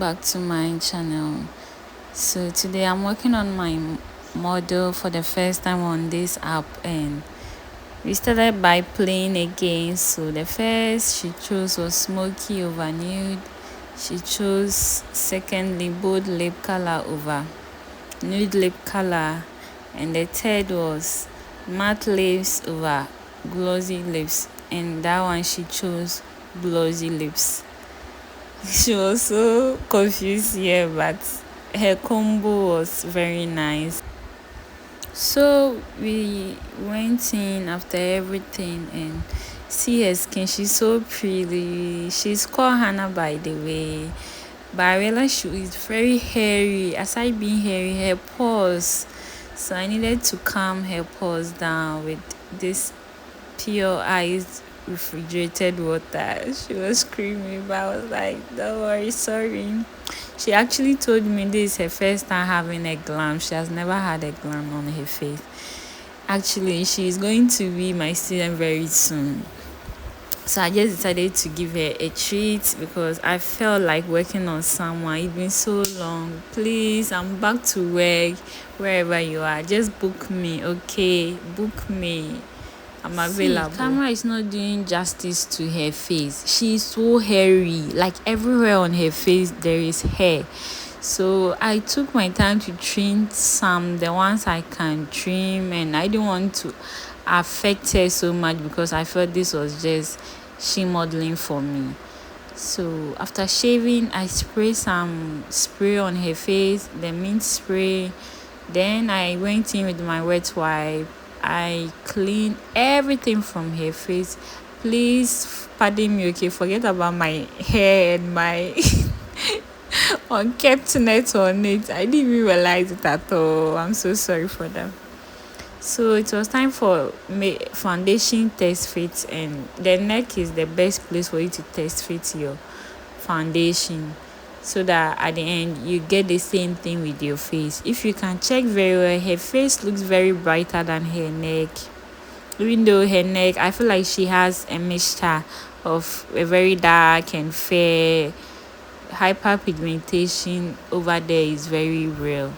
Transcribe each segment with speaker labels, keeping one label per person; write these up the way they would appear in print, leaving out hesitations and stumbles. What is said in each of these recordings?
Speaker 1: back to my channel. So today I'm working on my model for the first time on this app, and we started by playing again. So the first she chose was smoky over nude. She chose secondly bold lip color over nude lip color, and the third was matte lips over glossy lips, and that one she chose glossy lips. She was so confused here, but her combo was very nice. So we went in after everything and see her skin. She's so pretty. She's called Hannah, by the way. But I realized she is very hairy. Aside being hairy, her pores. So I needed to calm her pores down with this pure ice refrigerated water. She was screaming, but I was like, don't worry, sorry. She actually told me this is her first time having a glam. She has never had a glam on her face. Actually, she is going to be my student very soon. So I just decided to give her a treat because I felt like working on someone. It's been so long. Please, I'm back to work. Wherever you are, just book me, okay? Book me. I'm available. See, camera is not doing justice to her face. She's so hairy. Like everywhere on her face, there is hair. So I took my time to trim the ones I can trim, and I didn't want to affect her so much because I felt this was just she modeling for me. So after shaving, I spray some spray on her face, the mint spray. Then I went in with my wet wipe. I clean everything from her face. Please pardon me, okay? Forget about my hair and my unkept net on it. I didn't even realize it at all. I'm so sorry for that. So it was time for foundation test fit, and the neck is the best place for you to test fit your foundation, so that at the end you get the same thing with your face. If you can check very well, her face looks very brighter than her neck. Even though her neck, I feel like she has a mixture of a very dark and fair. Hyperpigmentation over there is very real.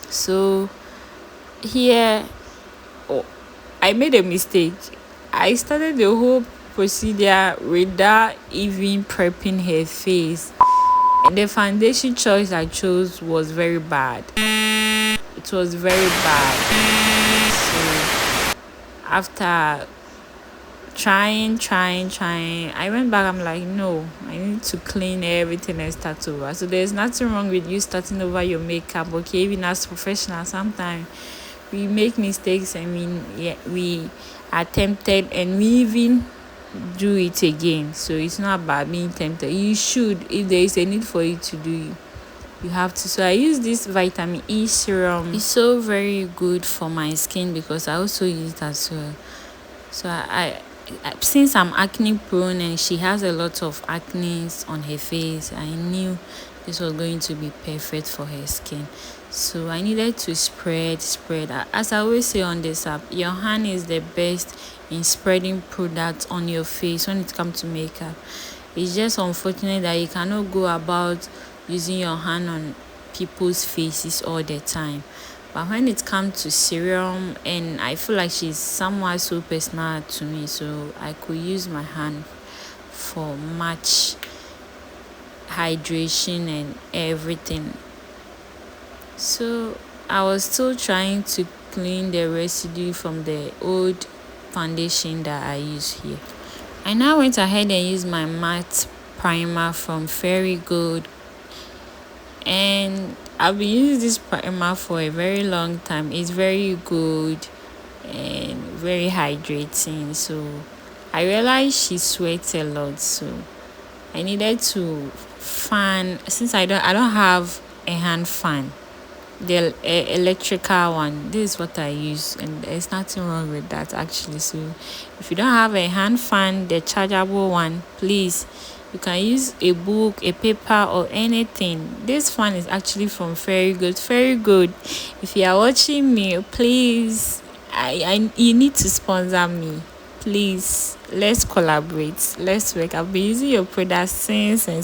Speaker 1: So here, I made a mistake. I started the whole procedure without even prepping her face. The foundation choice I chose was very bad. It was very bad. So after trying, I went back. I'm like, no, I need to clean everything and start over. So there's nothing wrong with you starting over your makeup, okay? Even as professionals, sometimes we make mistakes. I mean, yeah, we attempted and we even do it again. So it's not about being tempted. You should, if there is a need for you to do, you have to. So I use this vitamin E serum. It's so very good for my skin because I also use it as well. So I since I'm acne prone and she has a lot of acne on her face, I knew this was going to be perfect for her skin. So I needed to spread. As I always say on this app, your hand is the best in spreading products on your face when it comes to makeup. It's just unfortunate that you cannot go about using your hand on people's faces all the time. But when it comes to serum, and I feel like she's somewhat so personal to me, so I could use my hand for much hydration and everything. So I was still trying to clean the residue from the old foundation that I use here. I now went ahead and used my matte primer from Fairy Gold, and I've been using this primer for a very long time. It's very good and very hydrating. So I realized she sweats a lot, so I needed to fan. Since I don't have a hand fan, the electrical one, this is what I use, and there's nothing wrong with that actually. So if you don't have a hand fan, the chargeable one, please, you can use a book, a paper, or anything. This fan is actually from Very Good. If you are watching me, please, you need to sponsor me, please, let's collaborate, let's work. I've been using your product since, and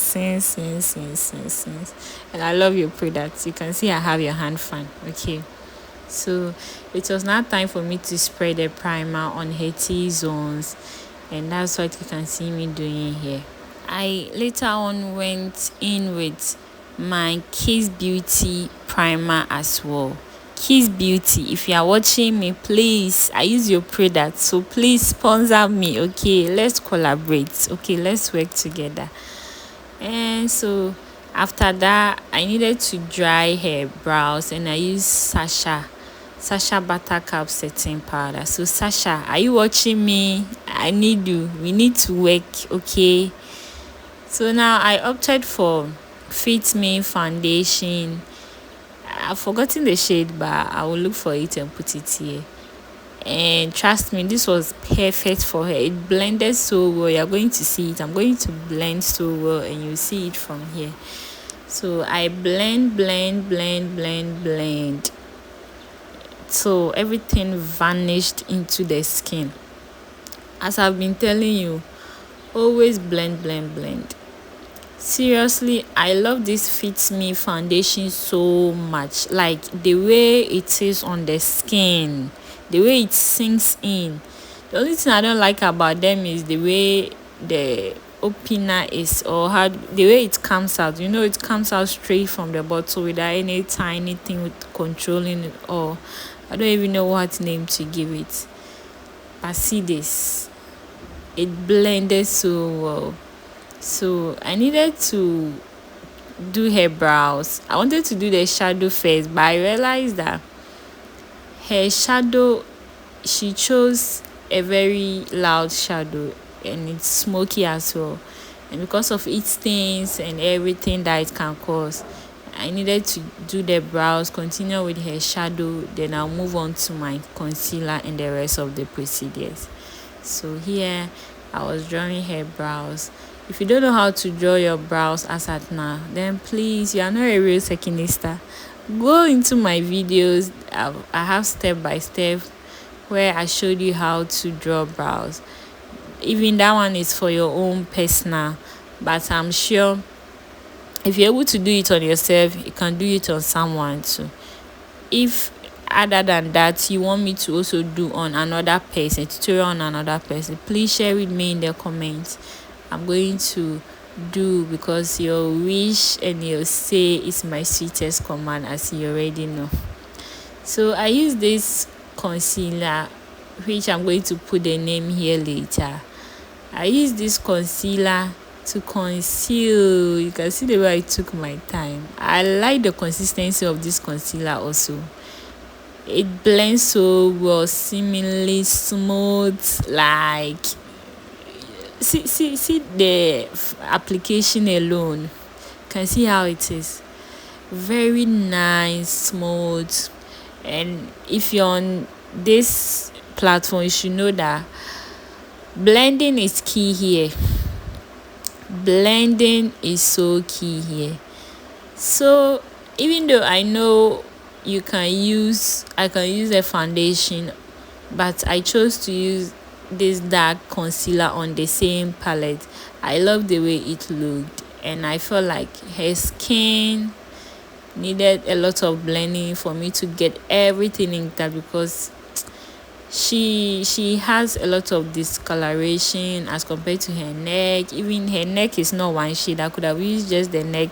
Speaker 1: I love your products. You can see I have your hand fan. Okay, so it was now time for me to spread the primer on her T-zones, and that's what you can see me doing here. I later on went in with my Kiss Beauty primer as well. Kiss Beauty, if you are watching me, please, I use your product, so please sponsor me. Okay, let's collaborate. Okay, let's work together. And so after that, I needed to dry her brows, and I used Sasha Buttercup setting powder. So Sasha, are you watching me? I need you. We need to work. Okay, so now I opted for Fit Me foundation. I've forgotten the shade, but I will look for it and put it here. And trust me, this was perfect for her. It blended so well. You're going to see it. I'm going to blend so well, and you'll see it from here. So I blend. So everything vanished into the skin. As I've been telling you, always blend. Seriously, I love this Fit Me foundation so much. Like the way it is on the skin, the way it sinks in. The only thing I don't like about them is the way the opener is, or how the way it comes out. You know, it comes out straight from the bottle without any tiny thing with controlling it, or I don't even know what name to give it. But see this, it blended so well. So I needed to do her brows. I wanted to do the shadow first, but I realized that her shadow, she chose a very loud shadow, and it's smoky as well. And because of its stains and everything that it can cause, I needed to do the brows, continue with her shadow, then I'll move on to my concealer and the rest of the procedures. So here I was drawing her brows. If you don't know how to draw your brows as at now, then please, you are not a real secondista. Go into my videos. I have step by step where I showed you how to draw brows. Even that one is for your own personal, but I'm sure if you're able to do it on yourself, you can do it on someone too. If other than that you want me to also do on another person, tutorial on another person, please share with me in the comments. I'm going to do, because your wish and your say is my sweetest command, as you already know. So I use this concealer, which I'm going to put the name here later. I use this concealer to conceal. You can see the way I took my time. I like the consistency of this concealer also. It blends so well, seemingly smooth. Like see the application alone. You can see how it is. Very nice, smooth. And if you're on this platform, you should know that blending is key here. Blending is so key here. So even though I know I can use a foundation, but I chose to use this dark concealer on the same palette. I love the way it looked, and I felt like her skin needed a lot of blending for me to get everything in that, because she has a lot of discoloration as compared to her neck. Even her neck is not one shade. I could have used just the neck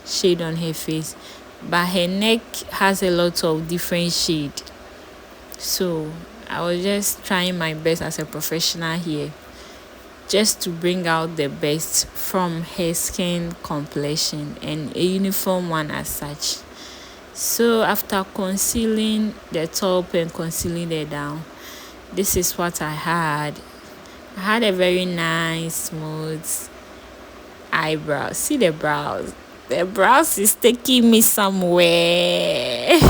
Speaker 1: shade on her face, but her neck has a lot of different shade. So I was just trying my best as a professional here, just to bring out the best from her skin complexion, and a uniform one as such. So after concealing the top and concealing the down, this is what I had. I had a very nice, smooth eyebrow. See the brows. The brows is taking me somewhere.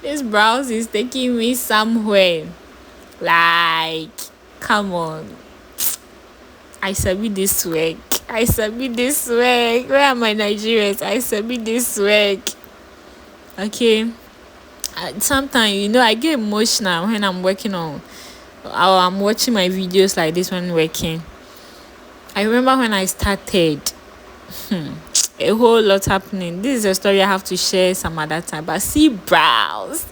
Speaker 1: This brows is taking me somewhere. Like, come on. I submit this work. Where are my Nigerians? I submit this work. Okay. Sometimes, I get emotional when I'm working on I'm watching my videos like this when working. I remember when I started, a whole lot happening. This is a story I have to share some other time. But see brows.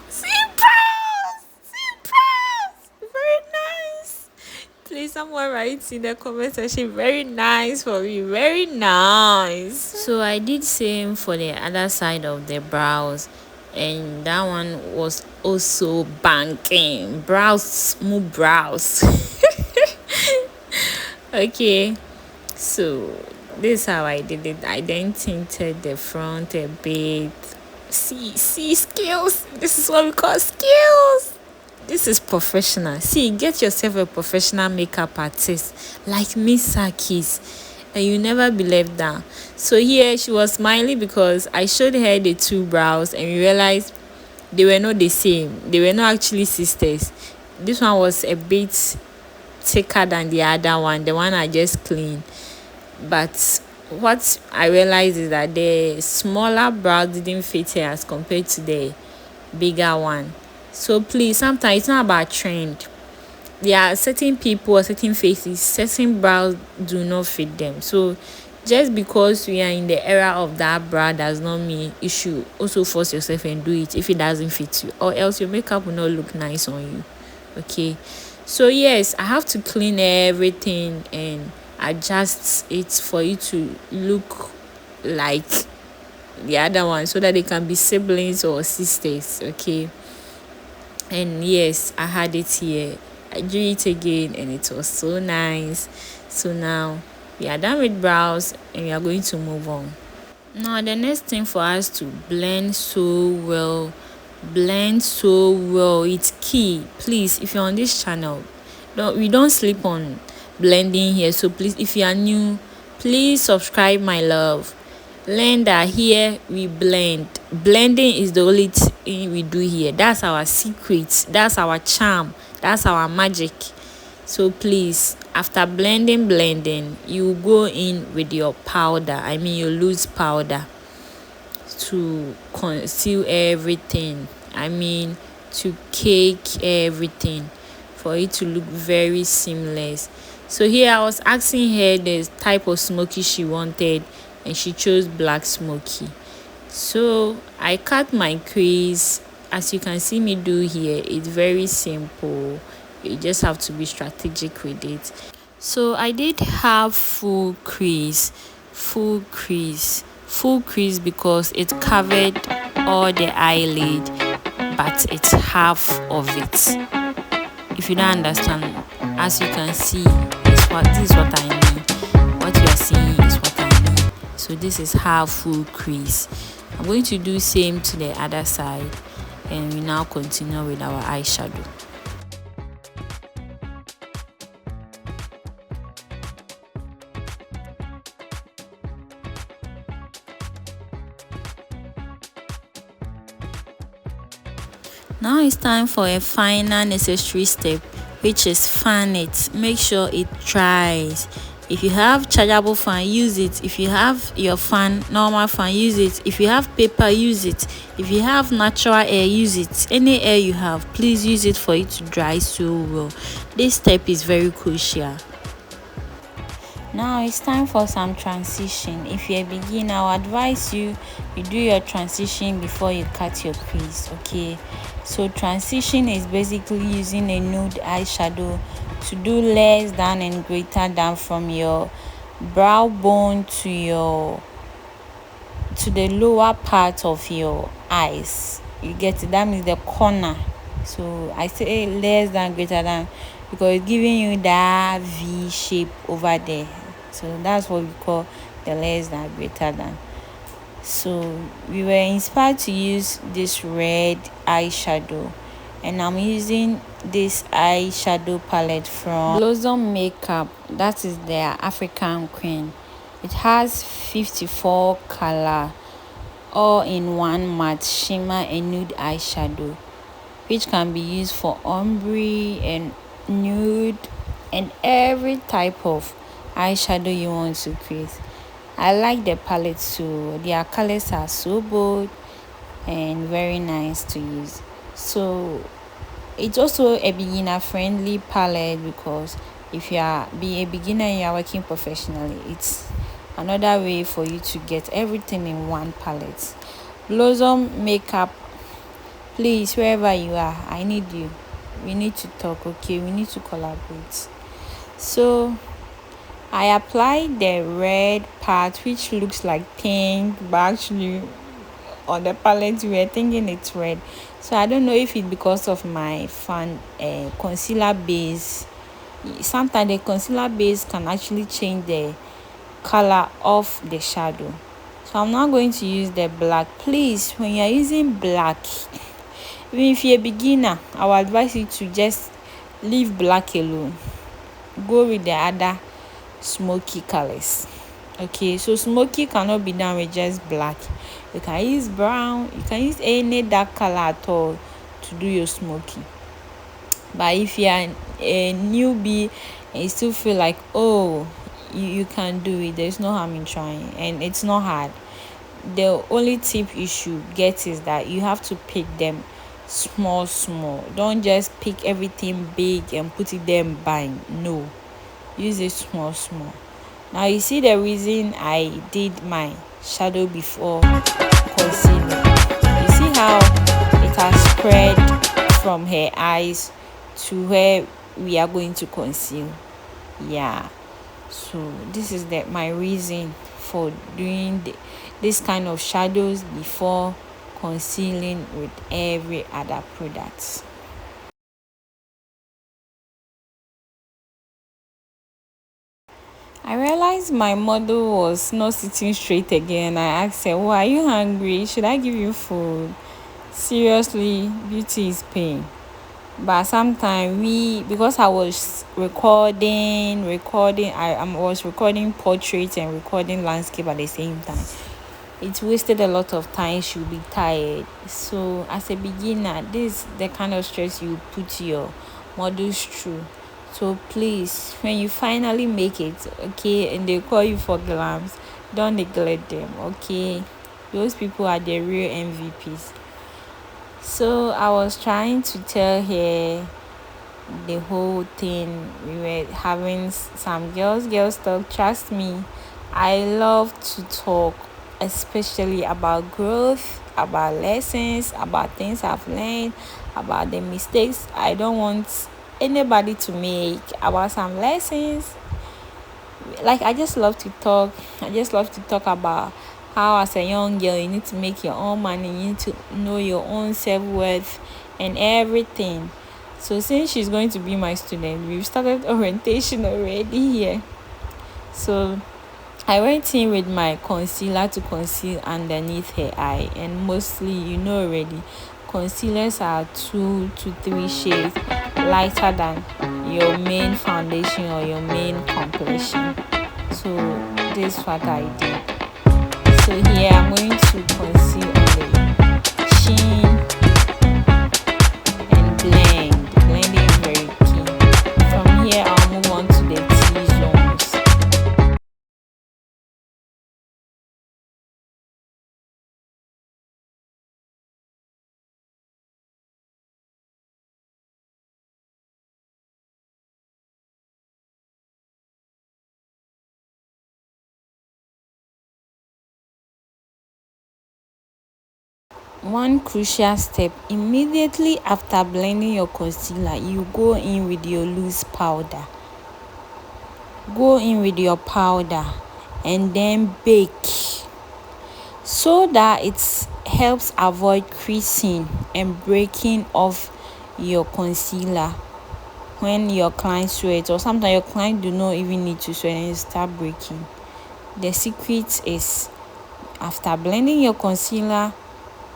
Speaker 1: Very nice. Please, someone write in the comment section. Very nice for me. Very nice. So I did same for the other side of the brows. And that one was also banking. Brows, more brows. Okay. So this is how I did it. I then tinted the front a bit. See skills. This is what we call skills. This is professional. See, get yourself a professional makeup artist like Miss Sakis, and you never be left down. So here she was smiling because I showed her the two brows and we realized they were not the same. They were not actually sisters. This one was a bit thicker than the other one. The one I just cleaned. But what I realized is that the smaller brow didn't fit her as compared to the bigger one. So please, sometimes it's not about trend. There are certain people or certain faces, certain brows do not fit them. So just because we are in the era of that brow does not mean you should also force yourself and do it if it doesn't fit you, or else your makeup will not look nice on you. Okay, so yes, I have to clean everything and adjust it for you to look like the other one so that they can be siblings or sisters. Okay, and yes, I had it here. I drew it again and it was so nice. So now we are done with brows and we are going to move on. Now the next thing for us to blend so well, it's key. Please, if you're on this channel, we don't sleep on blending here. So please, if you are new, please subscribe, my love. Learn that here we blend. Blending is the only thing we do here. That's our secret, that's our charm, that's our magic. So please, after blending, you go in with your powder, your loose powder, to conceal everything, to cake everything, for it to look very seamless. So here I was asking her the type of smoky she wanted and she chose black smoky. So I cut my crease. As you can see me do here, it's very simple. You just have to be strategic with it. So I did have full crease because it covered all the eyelid, but it's half of it. If you don't understand, as you can see, this is what I mean. What you are seeing is what I mean. So this is half full crease. I'm going to do same to the other side, and we now continue with our eyeshadow. Now it's time for a final necessary step, which is fan it. Make sure it dries. If you have chargeable fan, use it. If you have your fan, normal fan, use it. If you have paper, use it. If you have natural air, use it. Any air you have, please use it for it to dry so well. This step is very crucial. Now it's time for some transition. If you're a beginner, I would advise you do your transition before you cut your crease. Okay, so transition is basically using a nude eyeshadow to do less than and greater than from your brow bone to the lower part of your eyes. You get it? That means the corner. So I say less than, greater than, because it's giving you that V shape over there. So that's what we call the less than, greater than. So we were inspired to use this red eyeshadow, and I'm using this eyeshadow palette from Blossom Makeup. That is their African queen. It has 54 color, all in one matte shimmer and nude eyeshadow, which can be used for ombre and nude and every type of eyeshadow you want to create. I like the palette too. Their colors are so bold and very nice to use. So It's also a beginner friendly palette, because if you are be a beginner and you are working professionally, it's another way for you to get everything in one palette. Blossom makeup, please, wherever you are, I need you. We need to talk, okay? We need to collaborate. So I applied the red part, which looks like pink, but actually on the palette we were thinking it's red. So I don't know if it's because of my concealer base. Sometimes the concealer base can actually change the color of the shadow. So I'm not going to use the black. Please, when you're using black, even if you're a beginner, I will advise you to just leave black alone. Go with the other smoky colors. Okay, so smoky cannot be done with just black. You can use brown, you can use any dark color at all to do your smoky. But if you are a newbie and you still feel like, oh, you can do it, there's no harm in trying, and it's not hard. The only tip you should get is that you have to pick them small. Don't just pick everything big and put it there and bang. No, use it small. Now you see the reason I did my shadow before concealer. You see how it has spread from her eyes to where we are going to conceal. Yeah, so this is my reason for doing this kind of shadows before concealing with every other product. I realized my model was not sitting straight again. I asked her, "Oh, are you hungry? Should I give you food?" Seriously, beauty is pain. But sometimes because I was I was recording portraits and recording landscape at the same time. It wasted a lot of time. She'll be tired. So as a beginner, this is the kind of stress you put your models through. So please, when you finally make it, okay, and they call you for glams, don't neglect them, okay? Those people are the real MVPs. So I was trying to tell her the whole thing. We were having some girls talk. Trust me, I love to talk, especially about growth, about lessons, about things I've learned, about the mistakes I don't want anybody to make, about some lessons. Like, I just love to talk. I just love to talk about how, as a young girl, you need to make your own money, you need to know your own self-worth and everything. So since she's going to be my student, we've started orientation already here. So I went in with my concealer to conceal underneath her eye, and mostly, already, concealers are 2 to 3 shades lighter than your main foundation or your main complexion. So this is what I did. So here I'm going to conceal on the chin and blending is very key. From here I'll move on to the T-zones. One crucial step: immediately after blending your concealer, you go in with your loose powder. Go in with your powder and then bake, so that it helps avoid creasing and breaking of your concealer when your client sweats, or sometimes your client do not even need to sweat and start breaking. The secret is, after blending your concealer,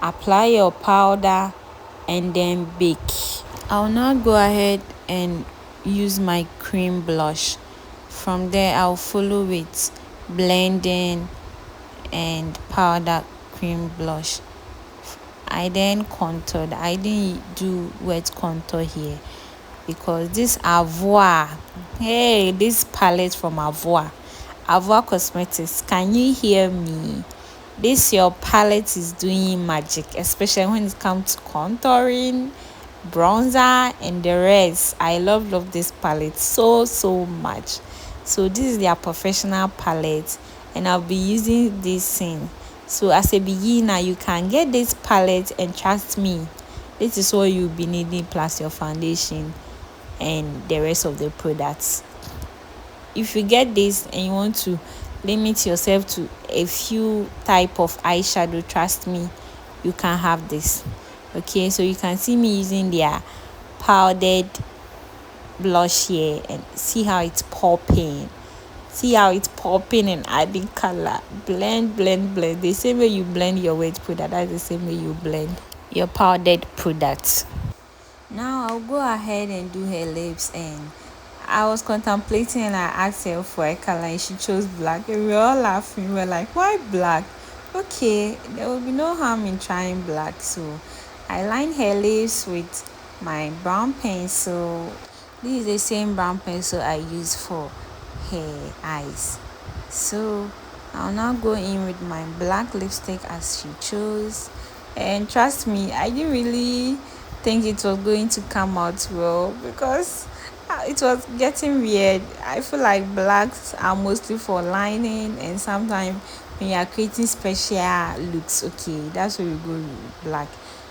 Speaker 1: apply your powder and then bake. I'll now go ahead and use my cream blush. From there I'll follow with blending and powder cream blush. I then contoured. I didn't do wet contour here because this Avour, this palette from Avour Cosmetics, can you hear me? This your palette is doing magic, especially when it comes to contouring bronzer and the rest. I love this palette so much. So this is their professional palette, and I'll be using this thing. So as a beginner, you can get this palette, and trust me, this is what you'll be needing plus your foundation and the rest of the products. If you get this and you want to limit yourself to a few type of eyeshadow, trust me, you can have this. Okay, so you can see me using their powdered blush here, and see how it's popping. See how it's popping and adding color. Blend. The same way you blend your wet product, that's the same way you blend your powdered products. Now I'll go ahead and do her lips, and I was contemplating, and I asked her for a color and she chose black, and we were all laughing. We were like, why black? Okay, there will be no harm in trying black. So I lined her lips with my brown pencil. This is the same brown pencil I use for her eyes. So I'll now go in with my black lipstick as she chose, and trust me, I didn't really think it was going to come out well, because it was getting weird. I feel like blacks are mostly for lining, and sometimes when you are creating special looks, okay, that's where you go with black.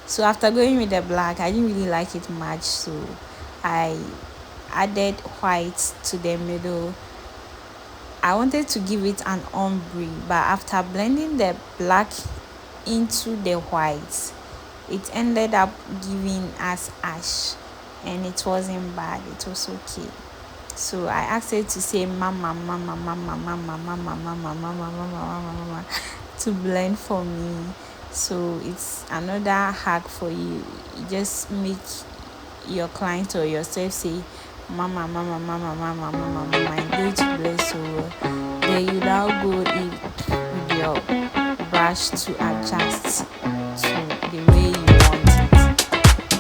Speaker 1: So after going with the black, I didn't really like it much, so I added white to the middle. I wanted to give it an ombre, but after blending the black into the white, it ended up giving us ash, and it wasn't bad, it was okay. So I asked her to say mama to blend for me. So it's another hack for you. You just make your client or yourself say mama, and go to blend. So then you now go in with your brush to adjust to the way you want it.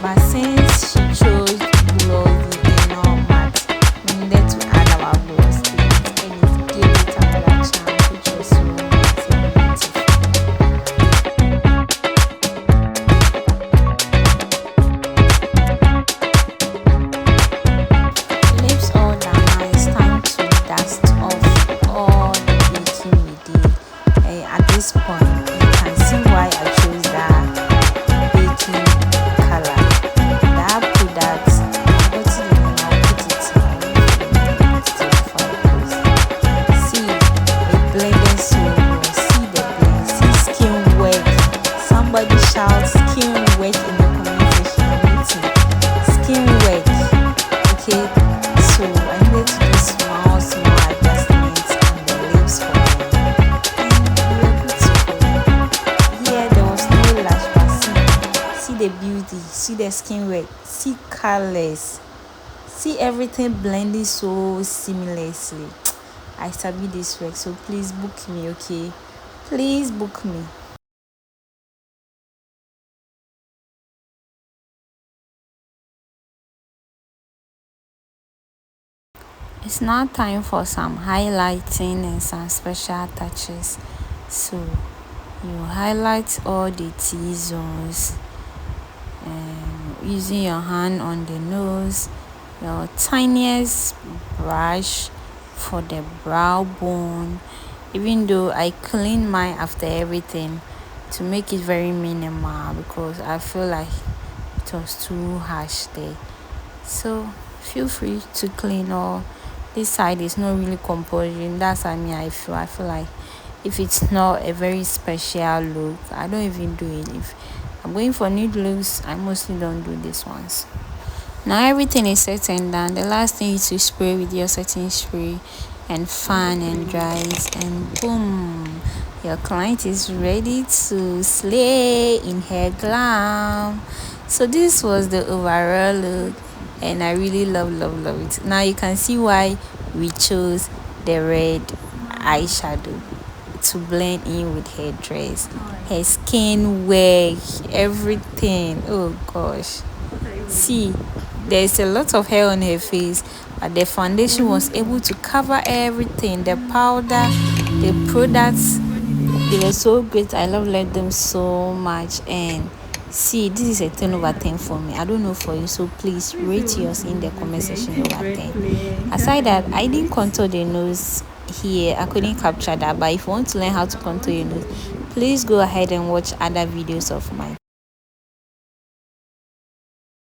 Speaker 1: But since she chose glossy and not matte, we needed to add our gloss to it, and it gave it another charm, which was so nice and beautiful. Lips all done. Now it's time to dust off all the baking we did. At this point, you can see why I chose that baking color. That product, I got it and I'll put it still before I close. See, it blended so well. See the blend. See skin work. Somebody shout skin work in the comment section. I'm waiting. Skin work. Okay, so I needed to do small adjustments on the lips for them, and we were good to go. Here there was no lash, but see the beauty, see the skin work, see colors, see everything blending so seamlessly. I sabi this work, so please book me, okay? Please book me. It's now time for some highlighting and some special touches. So you highlight all the T-zones, using your hand on the nose, your tiniest brush for the brow bone. Even though I clean mine after everything to make it very minimal, because I feel like it was too harsh there. So feel free to clean, or this side is not really compulsory. That's what I feel like if it's not a very special look, I don't even do it. If I'm going for nude looks, I mostly don't do these ones. Now everything is set and done. The last thing is to spray with your setting spray and fan and dries, and boom, your client is ready to slay in her glam. So this was the overall look, and I really love it. Now you can see why we chose the red eyeshadow to blend in with her dress, her skin work, everything. Oh gosh, see, there's a lot of hair on her face, but the foundation was able to cover everything. The powder, the products, they were so great. I love them so much, and See, this is a 10 over 10 for me. I don't know for you, so please rate yours in the comment section over 10. Aside that, I didn't contour the nose here. I couldn't capture that, but if you want to learn how to contour your nose, please go ahead and watch other videos of mine.